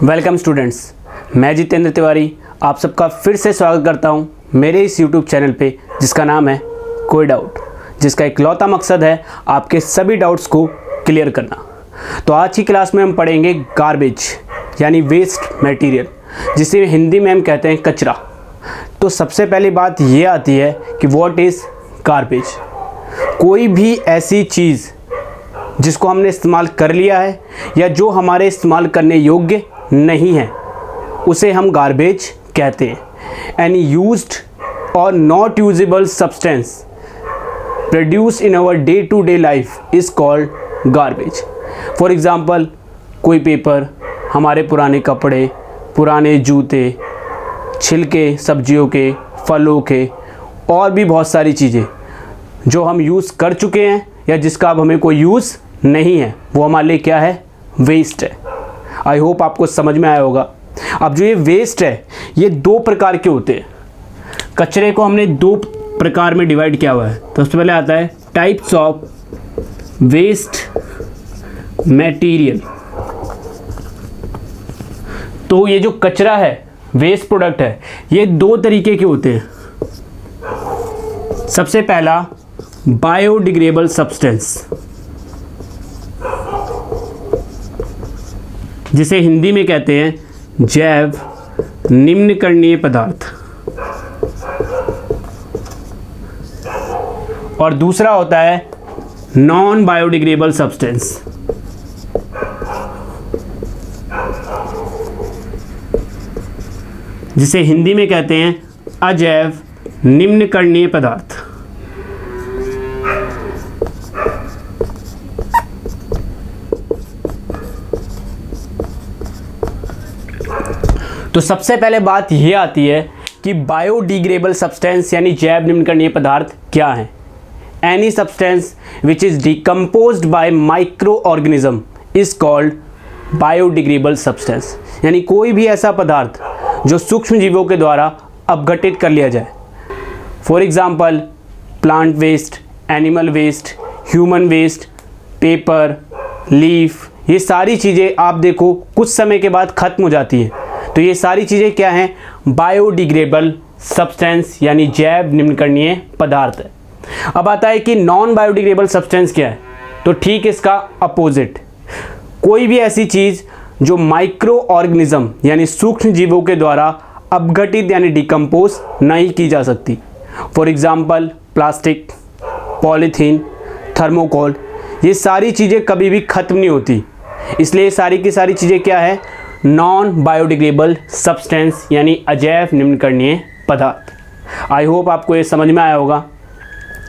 Welcome students, मैं जितेंद्र तिवारी आप सबका फिर से स्वागत करता हूं मेरे इस यूट्यूब चैनल पे जिसका नाम है कोई डाउट, जिसका इकलौता मकसद है आपके सभी डाउट्स को क्लियर करना। तो आज की क्लास में हम पढ़ेंगे गार्बेज यानी वेस्ट मटेरियल, जिसे हिंदी में हम कहते हैं कचरा। तो सबसे पहली बात ये आती है कि व्हाट इज़ गार्बेज। कोई भी ऐसी चीज़ जिसको हमने इस्तेमाल कर लिया है या जो हमारे इस्तेमाल करने योग्य नहीं है उसे हम गार्बेज कहते हैं। Any used or not usable substance produce in our day to day life is called garbage. For example, कोई पेपर, हमारे पुराने कपड़े, पुराने जूते, छिलके सब्जियों के, फलों के, और भी बहुत सारी चीज़ें जो हम यूज़ कर चुके हैं या जिसका अब हमें कोई यूज़ नहीं है, वो हमारे लिए क्या है? वेस्ट है। आई होप आपको समझ में आया होगा। अब जो ये वेस्ट है ये दो प्रकार के होते हैं। कचरे को हमने दो प्रकार में डिवाइड किया हुआ है। तो सबसे पहले आता है टाइप्स ऑफ वेस्ट मटेरियल। तो ये जो कचरा है, वेस्ट प्रोडक्ट है, ये दो तरीके के होते हैं। सबसे पहला बायोडिग्रेडेबल सब्सटेंस, जिसे हिंदी में कहते हैं जैव निम्नकरणीय पदार्थ। और दूसरा होता है नॉन बायोडिग्रेडेबल सब्सटेंस, जिसे हिंदी में कहते हैं अजैव निम्नकरणीय पदार्थ। तो सबसे पहले बात यह आती है कि बायोडिग्रेडेबल सब्सटेंस यानी जैव निम्नकरणीय पदार्थ क्या है। Any substance which is decomposed bye micro organism is called biodegradable substance. यानी कोई भी ऐसा पदार्थ जो सूक्ष्म जीवों के द्वारा अपघटित कर लिया जाए। For example, plant waste, animal waste, human waste, paper, leaf, ये सारी चीज़ें आप देखो कुछ समय के बाद ख़त्म हो जाती हैं। तो ये सारी चीज़ें क्या हैं? बायोडिग्रेडेबल सब्सटेंस यानी जैव निम्नकरणीय पदार्थ है। अब आता है कि नॉन बायोडिग्रेडेबल सब्सटेंस क्या है। तो ठीक इसका अपोजिट, कोई भी ऐसी चीज़ जो माइक्रो ऑर्गेनिज्म यानी सूक्ष्म जीवों के द्वारा अपघटित यानी डिकम्पोज नहीं की जा सकती। For example, plastic, polythene, thermocol, ये सारी चीज़ें कभी भी ख़त्म नहीं होती। इसलिए सारी की सारी चीज़ें क्या है? नॉन बायोडिग्रेडेबल सब्सटेंस यानी अजैव निम्नकरणीय पदार्थ। आई होप आपको ये समझ में आया होगा।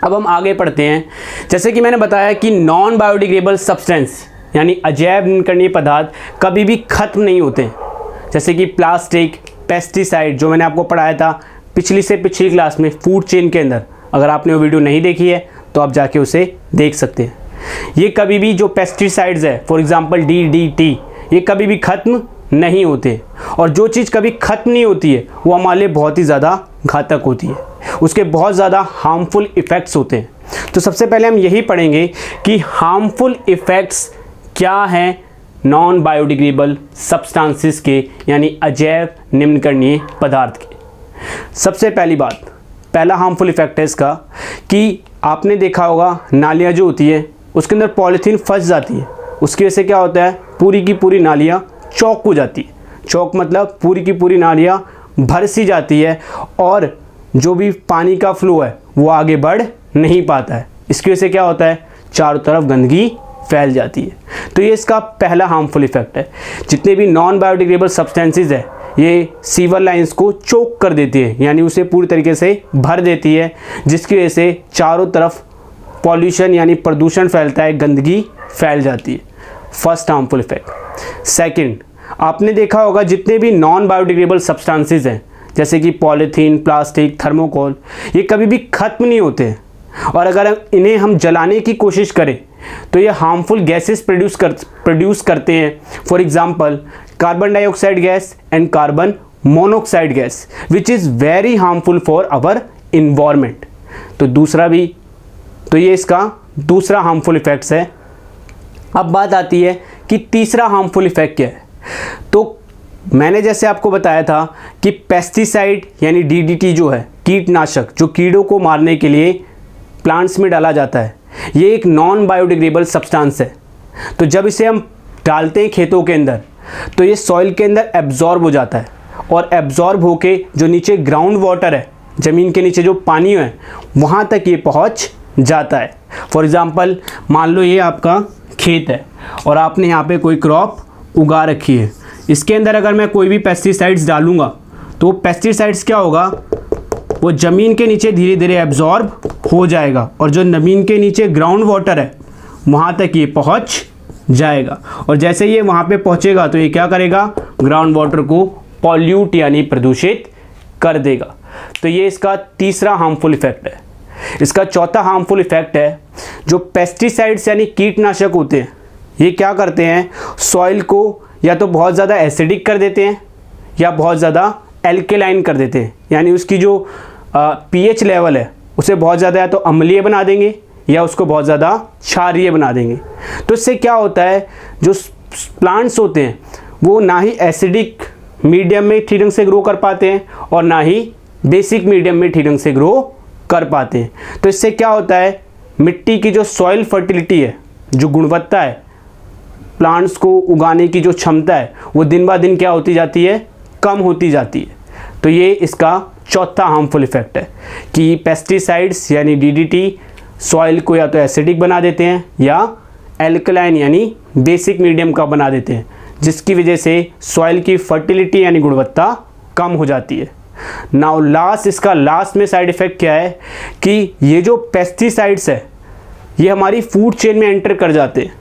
अब हम आगे पढ़ते हैं। जैसे कि मैंने बताया कि नॉन बायोडिग्रेडेबल सब्सटेंस यानी अजैव निम्नकरणीय पदार्थ कभी भी ख़त्म नहीं होते। जैसे कि प्लास्टिक, पेस्टिसाइड, जो मैंने आपको पढ़ाया था पिछली से पिछली क्लास में फूड चेन के अंदर। अगर आपने वो वीडियो नहीं देखी है तो आप जाके उसे देख सकते हैं। ये कभी भी जो पेस्टिसाइड्स है, फॉर एग्ज़ाम्पल DDT, ये कभी भी ख़त्म नहीं होते। और जो चीज़ कभी ख़त्म नहीं होती है वो हमारे लिए बहुत ही ज़्यादा घातक होती है, उसके बहुत ज़्यादा हार्मफुल इफ़ेक्ट्स होते हैं। तो सबसे पहले हम यही पढ़ेंगे कि हार्मफुल इफ़ेक्ट्स क्या हैं नॉन बायोडिग्रेडेबल सब्सटेंसेस के यानी अजैव निम्नकरणीय पदार्थ के। सबसे पहली बात, पहला हार्मफुल इफ़ेक्ट है इसका कि आपने देखा होगा नालियाँ जो होती है उसके अंदर पॉलीथीन फंस जाती है। उसकी वजह से क्या होता है? पूरी की पूरी नालियाँ चौक हो जाती है। चौक मतलब पूरी की पूरी नालियाँ भर सी जाती है और जो भी पानी का फ्लो है वो आगे बढ़ नहीं पाता है। इसकी वजह से क्या होता है? चारों तरफ गंदगी फैल जाती है। तो ये इसका पहला हार्मफुल इफ़ेक्ट है। जितने भी नॉन बायोडिग्रेडेबल सब्सटेंसेस है ये सीवर लाइंस को चोक कर देती है, यानी उसे पूरी तरीके से भर देती है, जिसकी वजह से चारों तरफ पॉल्यूशन यानी प्रदूषण फैलता है, गंदगी फैल जाती है। First harmful effect. सेकंड, आपने देखा होगा जितने भी नॉन बायोडिग्रेडेबल सब्सटेंसेस हैं जैसे कि पॉलीथीन, प्लास्टिक, थर्मोकोल, ये कभी भी ख़त्म नहीं होते हैं। और अगर इन्हें हम जलाने की कोशिश करें तो ये हार्मफुल गैसेस प्रोड्यूस करते हैं। For example, carbon dioxide gas and carbon monoxide gas which is very harmful for our environment. तो ये इसका दूसरा हार्मफुल इफ़ेक्ट्स है। अब बात आती है कि तीसरा हार्मफुल इफ़ेक्ट क्या है। तो मैंने जैसे आपको बताया था कि पेस्टिसाइड यानी डीडीटी जो है, कीटनाशक जो कीड़ों को मारने के लिए प्लांट्स में डाला जाता है, ये एक नॉन बायोडिग्रेडेबल सब्सटेंस है। तो जब इसे हम डालते हैं खेतों के अंदर तो ये सॉइल के अंदर एब्जॉर्ब हो जाता है और एब्जॉर्ब होके जो नीचे ग्राउंड वाटर है, ज़मीन के नीचे जो पानी है, वहाँ तक ये पहुँच जाता है। फॉर एग्ज़ाम्पल मान लो ये आपका खेत है और आपने यहाँ पे कोई क्रॉप उगा रखी है। इसके अंदर अगर मैं कोई भी पेस्टिसाइड्स डालूँगा तो पेस्टिसाइड्स क्या होगा, वो ज़मीन के नीचे धीरे धीरे एब्जॉर्ब हो जाएगा और जो ज़मीन के नीचे ग्राउंड वाटर है वहाँ तक ये पहुँच जाएगा। और जैसे ये वहाँ पे पहुँचेगा तो ये क्या करेगा, ग्राउंड वाटर को पॉल्यूट यानी प्रदूषित कर देगा। तो ये इसका तीसरा हार्मफुल इफेक्ट है। इसका चौथा हार्मफुल इफेक्ट है, जो पेस्टिसाइड्स यानी कीटनाशक होते हैं, ये क्या करते हैं, सॉइल को या तो बहुत ज़्यादा एसिडिक कर देते हैं या बहुत ज़्यादा एल्केलाइन कर देते हैं, यानी उसकी जो पीएच लेवल है उसे बहुत ज़्यादा या तो अम्लीय बना देंगे या उसको बहुत ज़्यादा क्षारीय बना देंगे। तो इससे क्या होता है, जो प्लांट्स होते हैं वो ना ही एसिडिक मीडियम में ठीक ढंग से ग्रो कर पाते हैं और ना ही बेसिक मीडियम में ठीक ढंग से ग्रो कर पाते हैं। तो इससे क्या होता है, मिट्टी की जो सॉइल फर्टिलिटी है, जो गुणवत्ता है, प्लांट्स को उगाने की जो क्षमता है, वो दिन ब दिन क्या होती जाती है, कम होती जाती है। तो ये इसका चौथा हार्मफुल इफेक्ट है कि पेस्टिसाइड्स यानी डीडीटी सॉइल को या तो एसिडिक बना देते हैं या एल्कलाइन यानी बेसिक मीडियम का बना देते हैं, जिसकी वजह से सॉइल की फर्टिलिटी यानी गुणवत्ता कम हो जाती है। नाउ लास्ट, इसका लास्ट में साइड इफ़ेक्ट क्या है कि ये जो पेस्टिसाइड्स है ये हमारी फूड चेन में एंटर कर जाते हैं,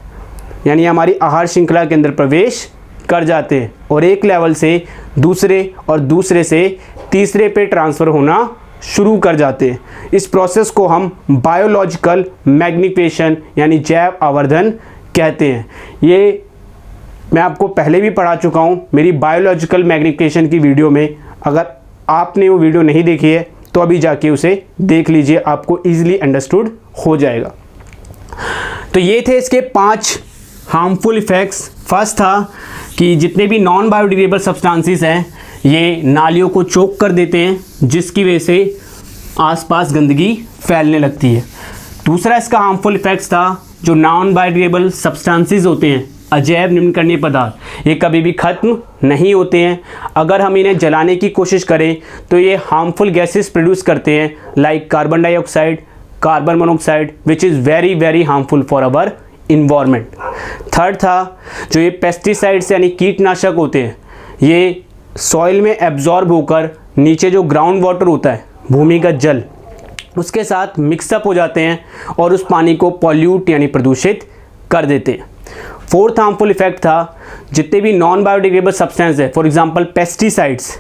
यानी हमारी आहार श्रृंखला के अंदर प्रवेश कर जाते हैं और एक लेवल से दूसरे और दूसरे से तीसरे पे ट्रांसफ़र होना शुरू कर जाते हैं। इस प्रोसेस को हम बायोलॉजिकल मैग्निफिकेशन यानी जैव आवर्धन कहते हैं। ये मैं आपको पहले भी पढ़ा चुका हूँ मेरी बायोलॉजिकल मैग्निफिकेशन की वीडियो में। अगर आपने वो वीडियो नहीं देखी है तो अभी जाके उसे देख लीजिए, आपको ईजिली अंडरस्टूड हो जाएगा। तो ये थे इसके 5 हार्मफुल इफ़ेक्ट्स। फर्स्ट था कि जितने भी नॉन बायोडिग्रेडेबल सब्सटेंसेस हैं ये नालियों को चोक कर देते हैं, जिसकी वजह से आसपास गंदगी फैलने लगती है। दूसरा इसका हार्मफुल इफ़ेक्ट्स था, जो नॉन बायोडिग्रेडेबल सब्सटेंसेस होते हैं, अजैव निम्नकरणीय पदार्थ, ये कभी भी ख़त्म नहीं होते हैं। अगर हम इन्हें जलाने की कोशिश करें तो ये हार्मफुल गैसेस प्रोड्यूस करते हैं, like carbon dioxide, carbon monoxide, which is very very harmful for our environment. Third था, जो ये पेस्टिसाइड्स यानी कीटनाशक होते हैं, ये सॉइल में एब्जॉर्ब होकर नीचे जो ग्राउंड वाटर होता है, भूमिगत जल, उसके साथ मिक्सअप हो जाते हैं और उस पानी को पॉल्यूट यानी प्रदूषित कर देते हैं। फोर्थ हार्मफुल इफेक्ट था, जितने भी नॉन बायोडिग्रेडेबल सब्सटेंस है, फॉर एग्जांपल पेस्टिसाइड्स,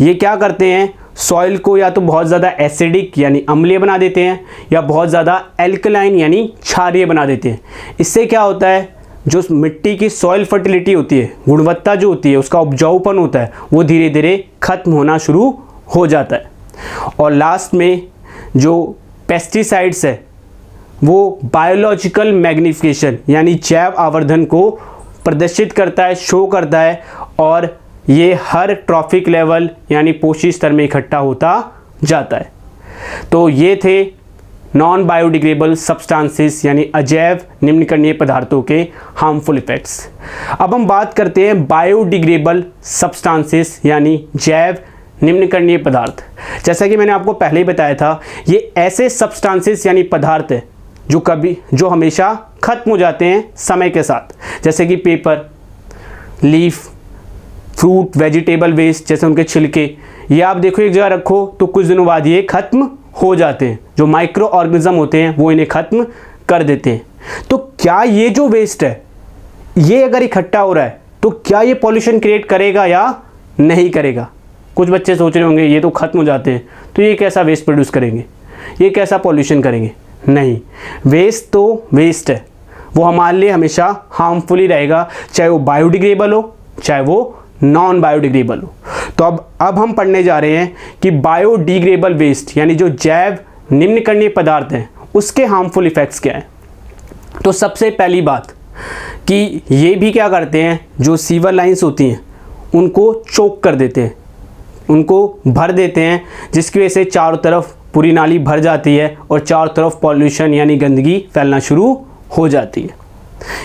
ये क्या करते हैं, सॉइल को या तो बहुत ज़्यादा एसिडिक यानी अम्लीय बना देते हैं या बहुत ज़्यादा एल्कलाइन यानी क्षारीय बना देते हैं। इससे क्या होता है, जो मिट्टी की सॉइल फर्टिलिटी होती है, गुणवत्ता जो होती है, उसका उपजाऊपन होता है, वो धीरे धीरे खत्म होना शुरू हो जाता है। और लास्ट में जो पेस्टिसाइड्स है वो बायोलॉजिकल मैग्निफिकेशन यानी जैव आवर्धन को प्रदर्शित करता है, शो करता है, और ये हर ट्रॉफिक लेवल यानी पोषी स्तर में इकट्ठा होता जाता है। तो ये थे नॉन बायोडिग्रेडेबल सब्सटेंसेस यानी अजैव निम्नकरणीय पदार्थों के हार्मफुल इफेक्ट्स। अब हम बात करते हैं बायोडिग्रेडेबल सब्सटेंसेस यानी जैव निम्नकरणीय पदार्थ। जैसा कि मैंने आपको पहले ही बताया था, ये ऐसे सब्सटेंसेस यानी पदार्थ है जो हमेशा खत्म हो जाते हैं समय के साथ, जैसे कि paper, leaf, fruit, vegetable waste जैसे उनके छिलके, ये आप देखो एक जगह रखो तो कुछ दिनों बाद ये खत्म हो जाते हैं। जो माइक्रो ऑर्गेनिज्म होते हैं वो इन्हें खत्म कर देते हैं। तो क्या ये जो वेस्ट है ये अगर इकट्ठा हो रहा है तो क्या ये पॉल्यूशन क्रिएट करेगा या नहीं करेगा? कुछ बच्चे सोच रहे होंगे ये तो खत्म हो जाते हैं तो ये कैसा वेस्ट प्रोड्यूस करेंगे, ये कैसा पॉल्यूशन करेंगे? नहीं, वेस्ट तो वेस्ट है, वो हमारे लिए हमेशा हार्मफुल ही रहेगा, चाहे वो बायोडिग्रेडेबल हो चाहे वो नॉन बायोडिग्रेडेबल हो। तो अब हम पढ़ने जा रहे हैं कि बायोडिग्रेडेबल वेस्ट यानी जो जैव निम्नकरणीय पदार्थ हैं उसके हार्मफुल इफेक्ट्स क्या हैं। तो सबसे पहली बात कि ये भी क्या करते हैं, जो सीवर लाइंस होती हैं उनको चोक कर देते हैं, उनको भर देते हैं, जिसकी वजह से चारों तरफ पूरी नाली भर जाती है और चारों तरफ पॉल्यूशन यानी गंदगी फैलना शुरू हो जाती है।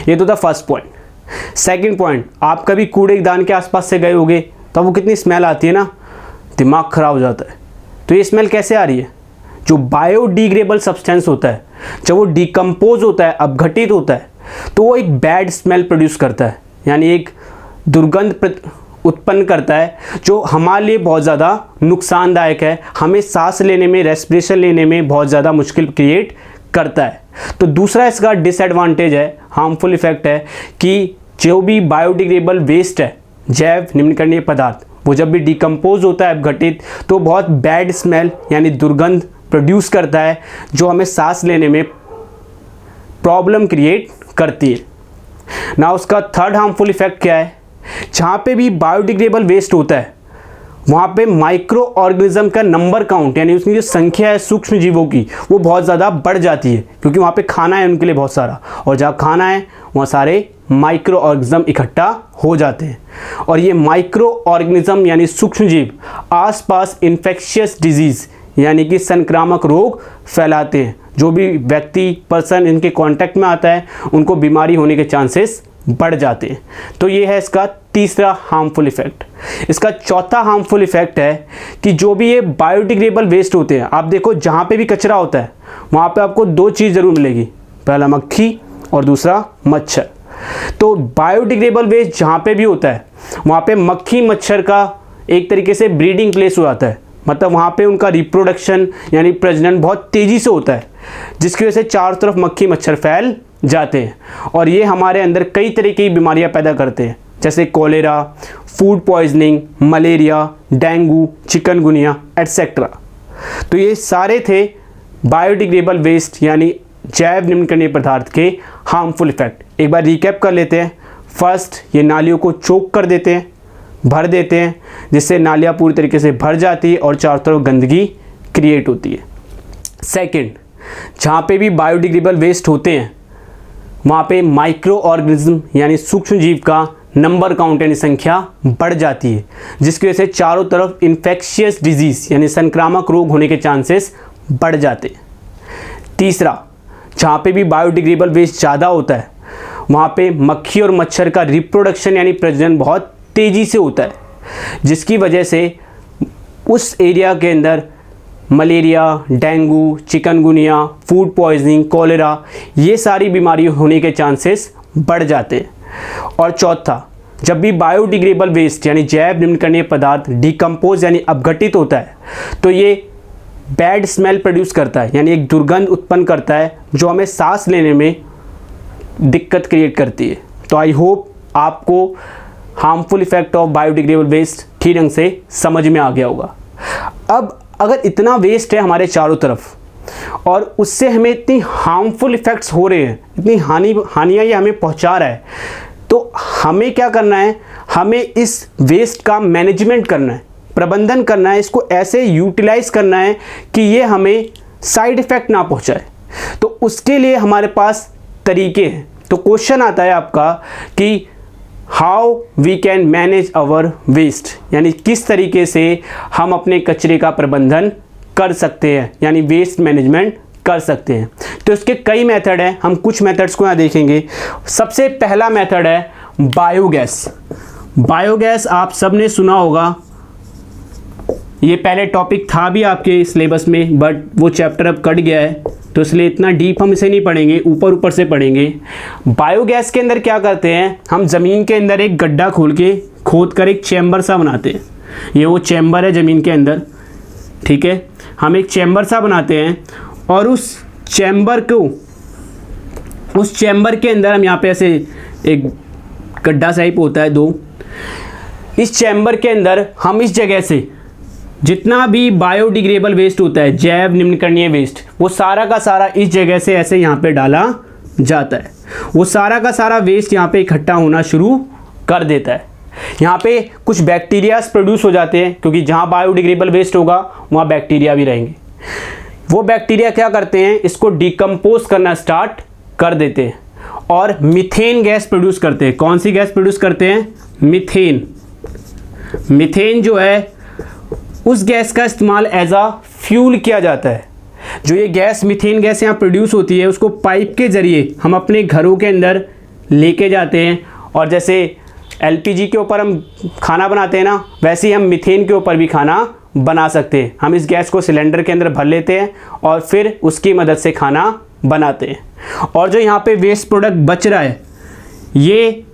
ये तो था फर्स्ट पॉइंट। सेकंड पॉइंट, आप कभी कूड़ेदान के आसपास से गए होंगे, तब वो कितनी स्मेल आती है ना, दिमाग ख़राब हो जाता है। तो ये स्मेल कैसे आ रही है? जो बायोडिग्रेडेबल सब्सटेंस होता है, जब वो डिकम्पोज होता है, अपघटित होता है, तो वो एक बैड स्मेल प्रोड्यूस करता है, यानी एक दुर्गंध उत्पन्न करता है, जो हमारे लिए बहुत ज़्यादा नुकसानदायक है, हमें सांस लेने में, रेस्पिरेशन लेने में बहुत ज़्यादा मुश्किल क्रिएट करता है। तो दूसरा इसका डिसएडवांटेज है, हार्मफुल इफेक्ट है कि जो भी बायोडिग्रेडेबल वेस्ट है, जैव निम्नकरणीय पदार्थ, वो जब भी डिकम्पोज होता है, अपघटित, तो बहुत बैड स्मेल यानी दुर्गंध प्रोड्यूस करता है, जो हमें सांस लेने में प्रॉब्लम क्रिएट करती है ना। उसका थर्ड हार्मफुल इफेक्ट क्या है? जहाँ पे भी बायोडिग्रेडेबल वेस्ट होता है, वहाँ पे माइक्रो ऑर्गेनिज्म का नंबर काउंट यानी उसकी जो संख्या है सूक्ष्म जीवों की, वो बहुत ज़्यादा बढ़ जाती है, क्योंकि वहाँ पे खाना है उनके लिए बहुत सारा, और जहाँ खाना है वहाँ सारे माइक्रो ऑर्गेनिज्म इकट्ठा हो जाते हैं। और ये माइक्रो ऑर्गेनिज्म यानी सूक्ष्म जीव आसपास इन्फेक्शियस डिजीज़ यानी कि संक्रामक रोग फैलाते हैं। जो भी व्यक्ति पर्सन इनके कांटेक्ट में आता है, उनको बीमारी होने के चांसेस बढ़ जाते हैं। तो ये है इसका तीसरा हार्मफुल इफेक्ट। इसका चौथा हार्मफुल इफेक्ट है कि जो भी ये बायोडिग्रेडेबल वेस्ट होते हैं, आप देखो जहाँ पे भी कचरा होता है वहाँ पे आपको दो चीज़ ज़रूर मिलेगी, पहला मक्खी और दूसरा मच्छर। तो बायोडिग्रेडेबल वेस्ट जहाँ पे भी होता है वहाँ पे मक्खी मच्छर का एक तरीके से ब्रीडिंग प्लेस हो जाता है, मतलब वहाँ पे उनका रिप्रोडक्शन यानी प्रजनन बहुत तेज़ी से होता है, जिसकी वजह से चारों तरफ मक्खी मच्छर फैल जाते हैं और ये हमारे अंदर कई तरह की बीमारियाँ पैदा करते हैं, जैसे cholera, food poisoning, malaria, dengue, chikungunya etcetera. तो ये सारे थे बायोडिग्रेडेबल वेस्ट यानी जैव निम्नकरणीय पदार्थ के हार्मफुल इफेक्ट। एक बार रिकैप कर लेते हैं। फर्स्ट, ये नालियों को चोक कर देते हैं, भर देते हैं, जिससे नालियाँ पूरी तरीके से भर जाती है और चारों तरफ गंदगी क्रिएट होती है। सेकंड, जहाँ पे भी बायोडिग्रेडेबल वेस्ट होते हैं वहाँ पे माइक्रो ऑर्गेनिज्म यानी सूक्ष्म जीव का नंबर काउंट यानी संख्या बढ़ जाती है, जिसकी वजह से चारों तरफ इन्फेक्शियस डिजीज़ यानी संक्रामक रोग होने के चांसेस बढ़ जाते हैं। तीसरा, जहाँ पे भी बायोडिग्रेडेबल वेस्ट ज़्यादा होता है वहाँ पे मक्खी और मच्छर का रिप्रोडक्शन यानी प्रजनन बहुत तेज़ी से होता है, जिसकी वजह से उस एरिया के अंदर malaria, dengue, chikungunya, food poisoning, cholera ये सारी बीमारी होने के चांसेस बढ़ जाते हैं। और चौथा, जब भी बायोडिग्रेडेबल वेस्ट यानी जैव निम्नकरणीय पदार्थ डिकम्पोज यानी अपघटित होता है तो ये बैड स्मेल प्रोड्यूस करता है, यानी एक दुर्गंध उत्पन्न करता है, जो हमें सांस लेने में दिक्कत क्रिएट करती है। तो आई होप आपको harmful effect of biodegradable waste ठीक ढंग से समझ में आ गया होगा। अब अगर इतना वेस्ट है हमारे चारों तरफ और उससे हमें इतनी हार्मफुल इफ़ेक्ट्स हो रहे हैं, इतनी हानियाँ ये हमें पहुंचा रहा है, तो हमें क्या करना है? हमें इस वेस्ट का मैनेजमेंट करना है, प्रबंधन करना है, इसको ऐसे यूटिलाइज करना है कि ये हमें साइड इफ़ेक्ट ना पहुंचाए। तो उसके लिए हमारे पास तरीके हैं। तो क्वेश्चन आता है आपका कि how we can manage our waste, यानी किस तरीके से हम अपने कचरे का प्रबंधन कर सकते हैं, यानी वेस्ट मैनेजमेंट कर सकते हैं। तो इसके कई मेथड हैं, हम कुछ मेथड्स को यहाँ देखेंगे। सबसे पहला मेथड है बायोगैस। बायोगैस आप सब ने सुना होगा, ये पहले टॉपिक था भी आपके सिलेबस में, बट वो चैप्टर अब कट गया है, तो इसलिए इतना डीप हम इसे नहीं पढ़ेंगे, ऊपर ऊपर से पढ़ेंगे। बायोगैस के अंदर क्या करते हैं, हम ज़मीन के अंदर एक गड्ढा खोद कर एक चैम्बर सा बनाते हैं। ये वो चैम्बर है ज़मीन के अंदर, ठीक है। हम एक चैम्बर सा बनाते हैं और उस चैम्बर के अंदर हम यहाँ पे ऐसे एक गड्ढा टाइप होता है दो, इस चैम्बर के अंदर हम इस जगह से जितना भी बायोडिग्रेडेबल वेस्ट होता है, जैव निम्नकरणीय वेस्ट, वो सारा का सारा इस जगह से ऐसे यहाँ पे डाला जाता है। वो सारा का सारा वेस्ट यहाँ पे इकट्ठा होना शुरू कर देता है। यहाँ पे कुछ बैक्टीरियाज प्रोड्यूस हो जाते हैं, क्योंकि जहाँ बायोडिग्रेडेबल वेस्ट होगा वहाँ बैक्टीरिया भी रहेंगे। वो बैक्टीरिया क्या करते हैं, इसको डिकम्पोज करना स्टार्ट कर देते हैं और मीथेन गैस प्रोड्यूस करते हैं। कौन सी गैस प्रोड्यूस करते हैं? मीथेन। मीथेन जो है उस गैस का इस्तेमाल एज आ फ्यूल किया जाता है। जो ये गैस मीथेन गैस यहाँ प्रोड्यूस होती है उसको पाइप के ज़रिए हम अपने घरों के अंदर लेके जाते हैं, और जैसे एलपीजी के ऊपर हम खाना बनाते हैं ना, वैसे ही हम मीथेन के ऊपर भी खाना बना सकते हैं। हम इस गैस को सिलेंडर के अंदर भर लेते हैं और फिर उसकी मदद से खाना बनाते हैं। और जो यहाँ पे वेस्ट प्रोडक्ट बच रहा है ये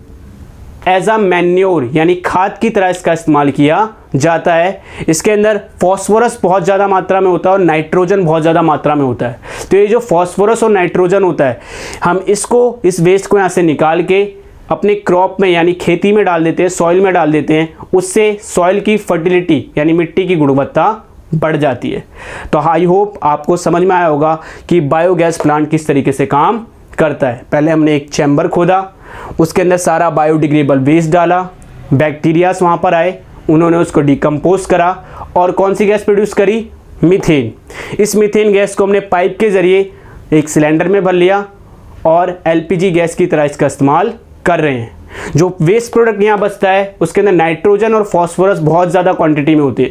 एज अ मैन्योर यानी खाद की तरह इसका इस्तेमाल किया जाता है। इसके अंदर फॉस्फोरस बहुत ज़्यादा मात्रा में होता है और नाइट्रोजन बहुत ज़्यादा मात्रा में होता है। तो ये जो फॉस्फोरस और नाइट्रोजन होता है, हम इसको इस वेस्ट को यहाँ से निकाल के अपने क्रॉप में यानी खेती में डाल देते हैं, सॉइल में डाल देते हैं। उससे सॉइल की फर्टिलिटी यानी मिट्टी की गुणवत्ता बढ़ जाती है। तो आई होप आपको समझ में आया होगा कि बायोगैस प्लांट किस तरीके से काम करता है। पहले हमने एक चैम्बर खोदा, उसके अंदर सारा बायोडिग्रेडेबल वेस्ट डाला, बैक्टीरियाज वहाँ पर आए, उन्होंने उसको डिकम्पोज करा और कौन सी गैस प्रोड्यूस करी? मीथेन। इस मीथेन गैस को हमने पाइप के ज़रिए एक सिलेंडर में भर लिया और एलपीजी गैस की तरह इसका इस्तेमाल कर रहे हैं। जो वेस्ट प्रोडक्ट यहाँ बचता है उसके अंदर नाइट्रोजन और फॉस्फोरस बहुत ज़्यादा क्वांटिटी में होती है,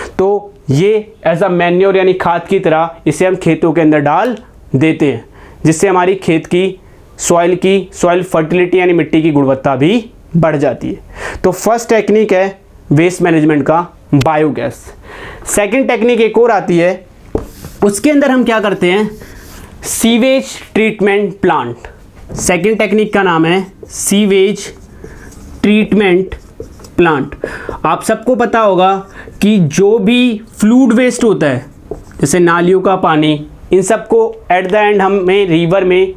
तो ये एज अ मैन्योर यानी खाद की तरह इसे हम खेतों के अंदर डाल देते हैं, जिससे हमारी खेत की सॉइल फर्टिलिटी यानी मिट्टी की गुणवत्ता भी बढ़ जाती है। तो फर्स्ट टेक्निक है वेस्ट मैनेजमेंट का बायोगैस। सेकंड टेक्निक एक और आती है, उसके अंदर हम क्या करते हैं? Sewage treatment plant. Second technique का नाम है सीवेज ट्रीटमेंट प्लांट। आप सबको पता होगा कि जो भी फ्लूइड वेस्ट होता है जैसे नालियों का पानी, इन सबको एट द एंड हमें रिवर में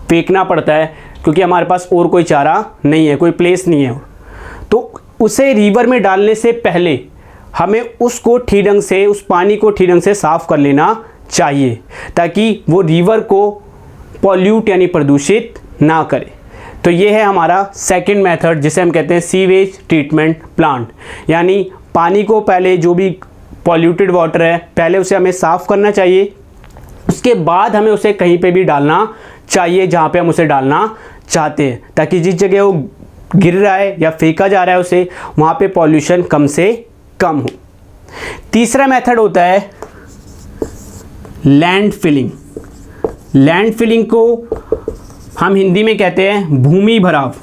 फेंकना पड़ता है क्योंकि हमारे पास और कोई चारा नहीं है, कोई प्लेस नहीं है। तो उसे रिवर में डालने से पहले हमें उसको ठीक ढंग से, उस पानी को ठीक ढंग से साफ़ कर लेना चाहिए ताकि वो रिवर को पॉल्यूट यानी प्रदूषित ना करे। तो ये है हमारा सेकंड मेथड जिसे हम कहते हैं सीवेज ट्रीटमेंट प्लांट। यानी पानी को पहले, जो भी पॉल्यूटेड वाटर है, पहले उसे हमें साफ़ करना चाहिए, उसके बाद हमें उसे कहीं पे भी डालना चाहिए जहाँ पे हम उसे डालना चाहते हैं, ताकि जिस जगह वो गिर रहा है या फेंका जा रहा है उसे, वहाँ पे पॉल्यूशन कम से कम हो। तीसरा मेथड होता है लैंड फिलिंग। लैंड फिलिंग को हम हिंदी में कहते हैं भूमि भराव।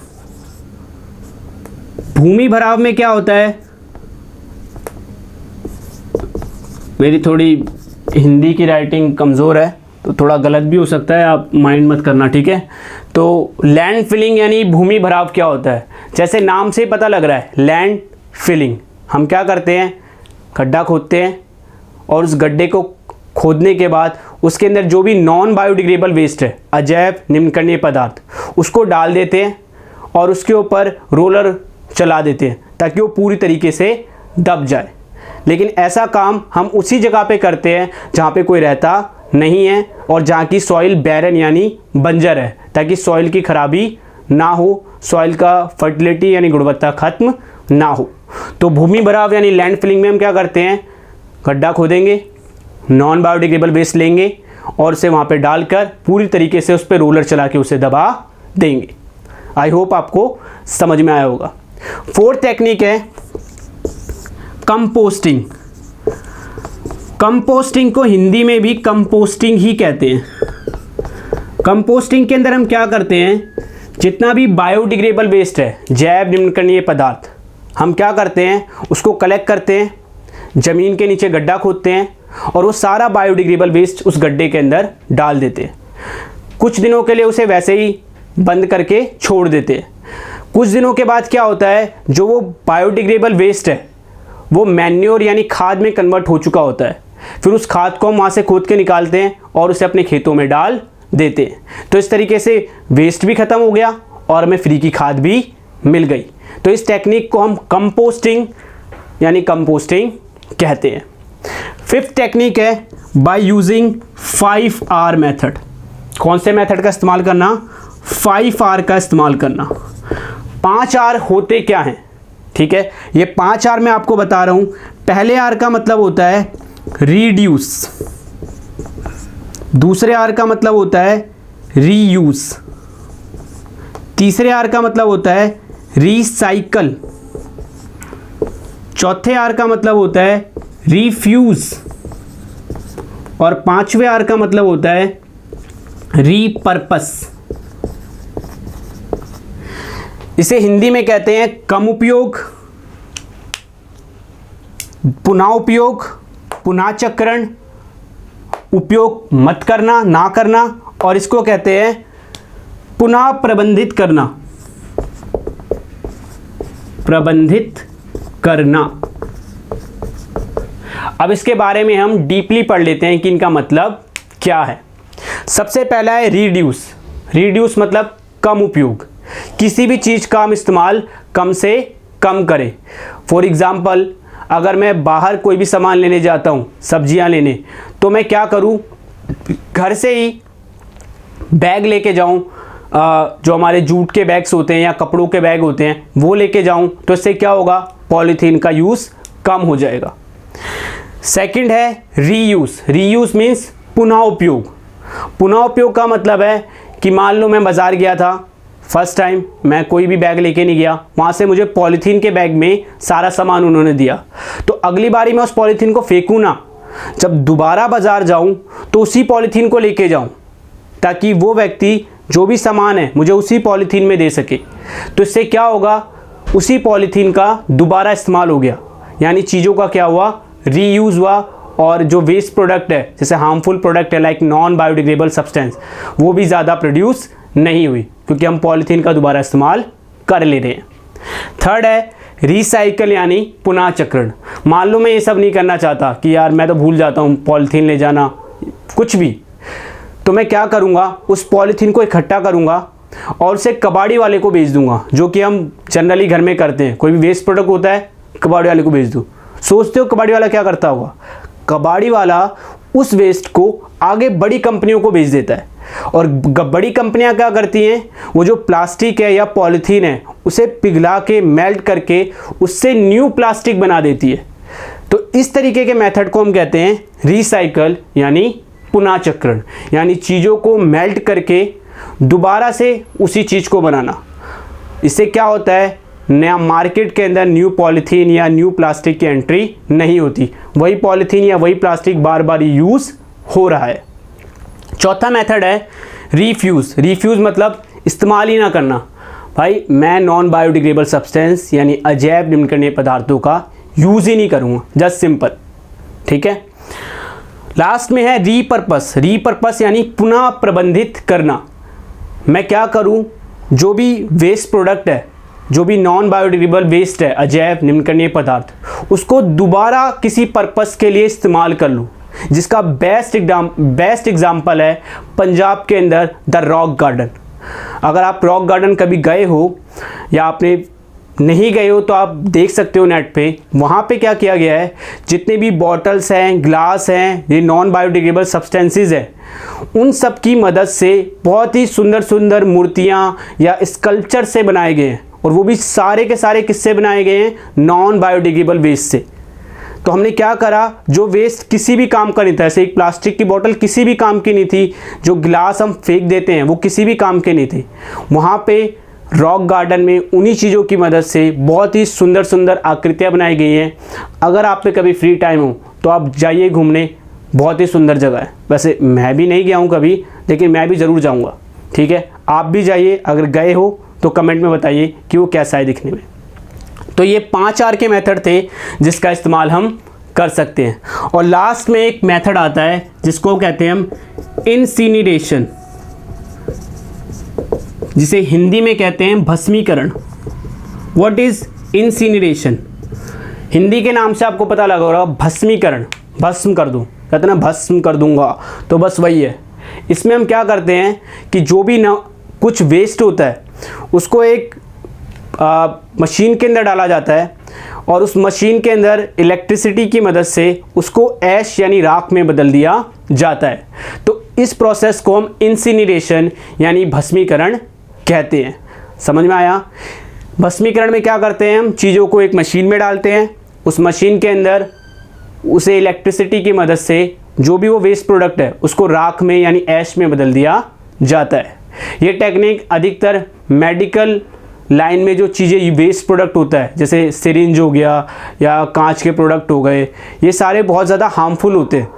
भूमि भराव में क्या होता है? मेरी थोड़ी हिंदी की राइटिंग कमज़ोर है तो थोड़ा गलत भी हो सकता है, आप माइंड मत करना, ठीक है। तो लैंड फिलिंग यानी भूमि भराव क्या होता है? जैसे नाम से ही पता लग रहा है, लैंड फिलिंग। हम क्या करते हैं? गड्ढा खोदते हैं और उस गड्ढे को खोदने के बाद उसके अंदर जो भी नॉन बायोडिग्रेडेबल वेस्ट है, अजैव निम्नकरणीय पदार्थ, उसको डाल देते हैं और उसके ऊपर रोलर चला देते हैं ताकि वो पूरी तरीके से दब जाए। लेकिन ऐसा काम हम उसी जगह पे करते हैं जहाँ पे कोई रहता नहीं है और जहाँ की सॉइल बैरन यानी बंजर है, ताकि सॉइल की खराबी ना हो, सॉइल का फर्टिलिटी यानी गुणवत्ता खत्म ना हो। तो भूमि भराव यानी लैंड फिलिंग में हम क्या करते हैं? गड्ढा खोदेंगे, नॉन बायोडिग्रेडेबल वेस्ट लेंगे और उसे वहाँ पे डालकर पूरी तरीके से उस पर रोलर चला के उसे दबा देंगे। आई होप आपको समझ में आया होगा। फोर्थ टेक्निक है कंपोस्टिंग। कंपोस्टिंग को हिंदी में भी कंपोस्टिंग ही कहते हैं। कंपोस्टिंग के अंदर हम क्या करते हैं? जितना भी बायोडिग्रेडेबल वेस्ट है, जैव निम्नकरणीय पदार्थ, हम क्या करते हैं? उसको कलेक्ट करते हैं, ज़मीन के नीचे गड्ढा खोदते हैं और वो सारा बायोडिग्रेडेबल वेस्ट उस गड्ढे के अंदर डाल देते हैं। कुछ दिनों के लिए उसे वैसे ही बंद करके छोड़ देते हैं। कुछ दिनों के बाद क्या होता है? जो वो बायोडिग्रेडेबल वेस्ट है वो मैन्योर यानी खाद में कन्वर्ट हो चुका होता है। फिर उस खाद को हम वहाँ से खोद के निकालते हैं और उसे अपने खेतों में डाल देते हैं। तो इस तरीके से वेस्ट भी ख़त्म हो गया और हमें फ्री की खाद भी मिल गई। तो इस टेक्निक को हम कंपोस्टिंग यानी कंपोस्टिंग कहते हैं। फिफ्थ टेक्निक है बाय यूजिंग 5R मेथड। कौन से मेथड का इस्तेमाल करना? 5R का इस्तेमाल करना। 5R होते क्या हैं? ठीक है, ये 5R मैं आपको बता रहा हूँ। पहले R का मतलब होता है रिड्यूस, दूसरे R का मतलब होता है रीयूज, तीसरे R का मतलब होता है रीसाइकल, चौथे आर का मतलब होता है रिफ्यूज और पांचवें आर का मतलब होता है रीपर्पस। इसे हिंदी में कहते हैं कम उपयोग, पुनः उपयोग, पुनः चक्रण, उपयोग मत करना, ना करना, और इसको कहते हैं पुनः प्रबंधित करना, प्रबंधित करना। अब इसके बारे में हम डीपली पढ़ लेते हैं कि इनका मतलब क्या है। सबसे पहला है रिड्यूस। रिड्यूस मतलब कम उपयोग, किसी भी चीज़ का हम इस्तेमाल कम से कम करें। फॉर एग्ज़ाम्पल, अगर मैं बाहर कोई भी सामान लेने जाता हूँ, सब्जियाँ लेने, तो मैं क्या करूँ, घर से ही बैग लेके जाऊँ, जो हमारे जूट के बैग्स होते हैं या कपड़ों के बैग होते हैं वो लेके जाऊँ, तो इससे क्या होगा, पॉलीथीन का यूज़ कम हो जाएगा। सेकंड है रीयूज़। रीयूज़ मीन्स पुनः उपयोग। पुनः उपयोग का मतलब है कि मान लो मैं बाज़ार गया था, फर्स्ट टाइम मैं कोई भी बैग लेके नहीं गया, वहाँ से मुझे पॉलीथीन के बैग में सारा सामान उन्होंने दिया, तो अगली बारी मैं उस पॉलीथीन को फेंकूँ ना, जब दोबारा बाज़ार जाऊँ तो उसी पॉलीथीन को लेके जाऊँ, ताकि वो व्यक्ति जो भी सामान है मुझे उसी पॉलीथीन में दे सके। तो इससे क्या होगा, उसी पॉलीथीन का दोबारा इस्तेमाल हो गया, यानी चीज़ों का क्या हुआ, रीयूज़ हुआ, और जो वेस्ट प्रोडक्ट है, जैसे हार्मफुल प्रोडक्ट है लाइक नॉन बायोडिग्रेडेबल सब्सटेंस, वो भी ज़्यादा प्रोड्यूस नहीं हुई, क्योंकि हम पॉलीथीन का दोबारा इस्तेमाल कर ले रहे हैं। थर्ड है रिसाइकल यानी पुनः चक्रण। मान लो मैं ये सब नहीं करना चाहता कि यार मैं तो भूल जाता हूँ पॉलीथीन ले जाना, कुछ भी, तो मैं क्या करूँगा, उस पॉलीथीन को इकट्ठा करूँगा और उसे कबाड़ी वाले को बेच दूँगा, जो कि हम जनरली घर में करते हैं। कोई भी वेस्ट प्रोडक्ट होता है, कबाड़ी वाले को बेच दूँ। सोचते हो कबाड़ी वाला क्या करता होगा, कबाड़ी वाला उस वेस्ट को आगे बड़ी कंपनियों को बेच देता है, और बड़ी कंपनियां क्या करती हैं, वो जो प्लास्टिक है या पॉलीथीन है उसे पिघला के मेल्ट करके उससे न्यू प्लास्टिक बना देती है। तो इस तरीके के मेथड को हम कहते हैं रिसाइकल यानी पुनः चक्रण, यानी चीज़ों को मेल्ट करके दोबारा से उसी चीज़ को बनाना। इससे क्या होता है, नया मार्केट के अंदर न्यू पॉलीथीन या न्यू प्लास्टिक की एंट्री नहीं होती, वही पॉलीथीन या वही प्लास्टिक बार बार यूज़ हो रहा है। चौथा मेथड है रीफ्यूज़। रीफ्यूज़ मतलब इस्तेमाल ही ना करना। भाई मैं नॉन बायोडिग्रेडेबल सब्सटेंस यानी अजैव निम्नकरणीय पदार्थों का यूज़ ही नहीं करूँगा, जस्ट सिंपल, ठीक है। लास्ट में है रीपर्पस। रीपर्पस यानी पुनः प्रबंधित करना। मैं क्या करूँ, जो भी वेस्ट प्रोडक्ट है, जो भी नॉन बायोडिग्रेडेबल वेस्ट है, अजैव निम्नकरणीय पदार्थ, उसको दोबारा किसी पर्पस के लिए इस्तेमाल कर लूँ, जिसका बेस्ट एग्जाम्पल है पंजाब के अंदर द रॉक गार्डन। अगर आप रॉक गार्डन कभी गए हो या आपने नहीं गए हो तो आप देख सकते हो नेट पे, वहाँ पे क्या किया गया है, जितने भी बॉटल्स हैं, ग्लास हैं, ये नॉन बायोडिग्रेडेबल सब्सटेंसेस है, उन सब की मदद से बहुत ही सुंदर सुंदर मूर्तियाँ या स्कल्पचर से बनाए गए हैं, और वो भी सारे के सारे किससे बनाए गए हैं, नॉन बायोडिग्रेडेबल वेस्ट से। तो हमने क्या करा, जो वेस्ट किसी भी काम का नहीं था, ऐसे एक प्लास्टिक की बोतल किसी भी काम की नहीं थी, जो गिलास हम फेंक देते हैं वो किसी भी काम के नहीं थे, वहाँ पे रॉक गार्डन में उन्हीं चीज़ों की मदद से बहुत ही सुंदर सुंदर आकृतियाँ बनाई गई हैं। अगर आप पे कभी फ्री टाइम हो तो आप जाइए घूमने, बहुत ही सुंदर जगह है। वैसे मैं भी नहीं गया हूँ कभी, लेकिन मैं भी ज़रूर जाऊँगा, ठीक है। आप भी जाइए, अगर गए हो तो कमेंट में बताइए कि वो कैसा है दिखने में। तो ये 5 आर के मेथड थे जिसका इस्तेमाल हम कर सकते हैं। और लास्ट में एक मेथड आता है जिसको कहते हैं हम इंसिनरेशन, जिसे हिंदी में कहते हैं भस्मीकरण। What is incineration? हिंदी के नाम से आपको पता लगा होगा, भस्मीकरण, भस्म कर दूँ, कहते हैं ना भस्म कर दूंगा, तो बस वही है। इसमें हम क्या करते हैं कि जो भी ना कुछ वेस्ट होता है उसको एक मशीन के अंदर डाला जाता है, और उस मशीन के अंदर इलेक्ट्रिसिटी की मदद से उसको ऐश यानी राख में बदल दिया जाता है। तो इस प्रोसेस को हम इंसिनरेशन यानी भस्मीकरण कहते हैं। समझ में आया? भस्मीकरण में क्या करते हैं, हम चीज़ों को एक मशीन में डालते हैं, उस मशीन के अंदर उसे इलेक्ट्रिसिटी की मदद से जो भी वो वेस्ट प्रोडक्ट है उसको राख में यानी ऐश में बदल दिया जाता है। ये टेक्निक अधिकतर मेडिकल लाइन में जो चीज़ें वेस्ट प्रोडक्ट होता है, जैसे सिरिंज हो गया या कांच के प्रोडक्ट हो गए, ये सारे बहुत ज़्यादा हार्मफुल होते हैं।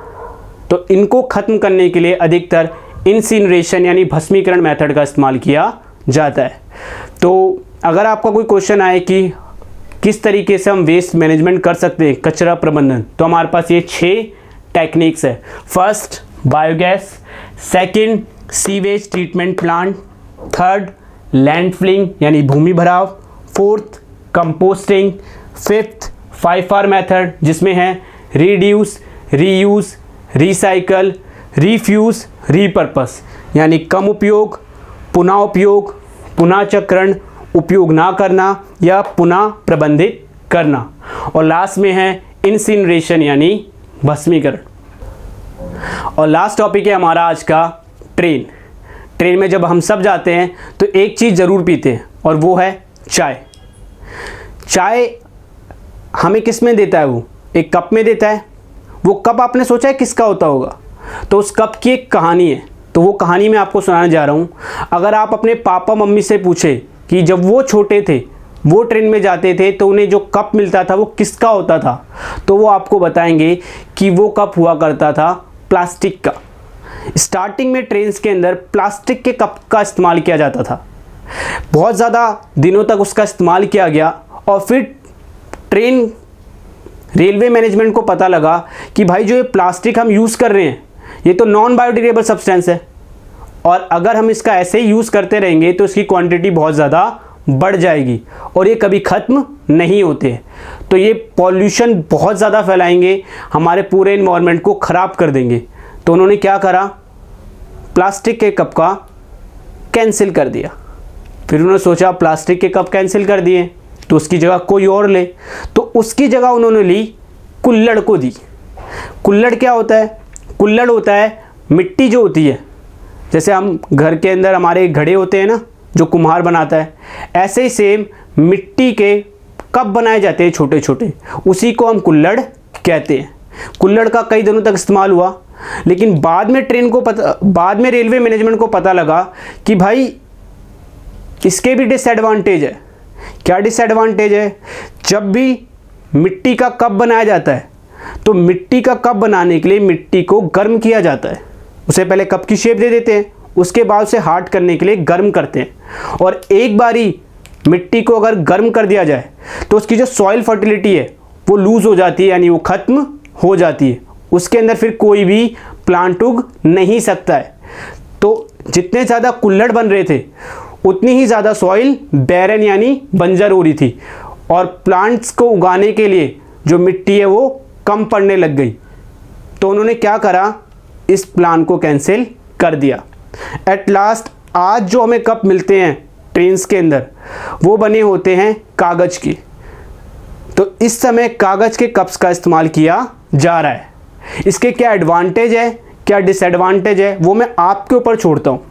तो इनको ख़त्म करने के लिए अधिकतर इंसिनरेशन यानी भस्मीकरण मेथड का इस्तेमाल किया जाता है। तो अगर आपका कोई क्वेश्चन आए कि किस तरीके से हम वेस्ट मैनेजमेंट कर सकते हैं, कचरा प्रबंधन, तो हमारे पास ये 6 टेक्निक्स है। First biogas, second sewage treatment plant, third landfilling यानी भूमि भराव, fourth composting, fifth 5R method जिसमें है रिड्यूस, रीयूज, रिसाइकल, रीफ्यूज, रीपर्पस यानी कम उपयोग, पुनः उपयोग, पुनः चक्रण, उपयोग ना करना या पुनः प्रबंधित करना, और लास्ट में है इंसिनरेशन यानी भस्मीकरण। और लास्ट टॉपिक है हमारा आज का ट्रेन में जब हम सब जाते हैं तो एक चीज़ ज़रूर पीते हैं और वो है चाय हमें किस में देता है? वो एक कप में देता है। वो कप आपने सोचा है किसका होता होगा? तो उस कप की एक कहानी है, तो वो कहानी मैं आपको सुनाने जा रहा हूँ। अगर आप अपने पापा मम्मी से पूछे कि जब वो छोटे थे, वो ट्रेन में जाते थे, तो उन्हें जो कप मिलता था वो किसका होता था, तो वो आपको बताएंगे कि वो कप हुआ करता था प्लास्टिक का। स्टार्टिंग में ट्रेन्स के अंदर प्लास्टिक के कप का इस्तेमाल किया जाता था, बहुत ज़्यादा दिनों तक उसका इस्तेमाल किया गया, और फिर रेलवे मैनेजमेंट को पता लगा कि भाई जो ये प्लास्टिक हम यूज़ कर रहे हैं ये तो नॉन बायोडिग्रेडेबल सब्सटेंस है, और अगर हम इसका ऐसे ही यूज़ करते रहेंगे तो इसकी क्वांटिटी बहुत ज़्यादा बढ़ जाएगी और ये कभी ख़त्म नहीं होते। तो ये पॉल्यूशन बहुत ज़्यादा फैलाएंगे, हमारे पूरे इन्वायरमेंट को ख़राब कर देंगे। तो उन्होंने क्या करा, प्लास्टिक के कप का कैंसिल कर दिया। फिर उन्होंने सोचा प्लास्टिक के कप कैंसिल कर दिए तो उसकी जगह कोई और ले, तो उसकी जगह उन्होंने ली कुल्हड़ को दी। कुल्हड़ क्या होता है? कुल्हड़ होता है मिट्टी जो होती है, जैसे हम घर के अंदर हमारे घड़े होते हैं ना जो कुम्हार बनाता है, ऐसे ही सेम मिट्टी के कप बनाए जाते हैं छोटे छोटे, उसी को हम कुल्हड़ कहते हैं। कुल्हड़ का कई दिनों तक इस्तेमाल हुआ, लेकिन बाद में रेलवे मैनेजमेंट को पता लगा कि भाई इसके भी डिसएडवांटेज है। क्या डिसएडवांटेज है? जब भी मिट्टी का कप बनाया जाता है तो मिट्टी का कप बनाने के लिए मिट्टी को गर्म किया जाता है। उसे पहले कप की शेप दे देते हैं, उसके बाद उसे हार्ड करने के लिए गर्म करते हैं, और एक बारी मिट्टी को अगर गर्म कर दिया जाए तो उसकी जो सॉइल फर्टिलिटी है वो लूज़ हो जाती है, यानी वो ख़त्म हो जाती है। उसके अंदर फिर कोई भी प्लांट उग नहीं सकता है। तो जितने ज़्यादा कुल्हड़ बन रहे थे उतनी ही ज़्यादा सॉइल बैरन यानी बंजर हो रही थी, और प्लांट्स को उगाने के लिए जो मिट्टी है वो कम पड़ने लग गई। तो उन्होंने क्या करा, इस प्लान को कैंसिल कर दिया। एट लास्ट आज जो हमें कप मिलते हैं ट्रेन्स के अंदर वो बने होते हैं कागज़ की। तो इस समय कागज़ के कप्स का इस्तेमाल किया जा रहा है। इसके क्या एडवांटेज है, क्या डिसएडवांटेज है, वो मैं आपके ऊपर छोड़ता हूँ।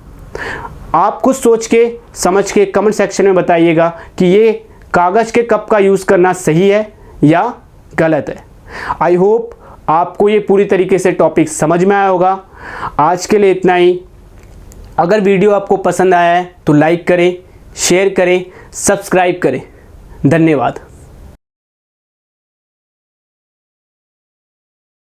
आप कुछ सोच के समझ के कमेंट सेक्शन में बताइएगा कि ये कागज़ के कप का यूज़ करना सही है या गलत है। आई होप आपको ये पूरी तरीके से टॉपिक समझ में आया होगा। आज के लिए इतना ही। अगर वीडियो आपको पसंद आया है तो लाइक करें, शेयर करें, सब्सक्राइब करें। धन्यवाद।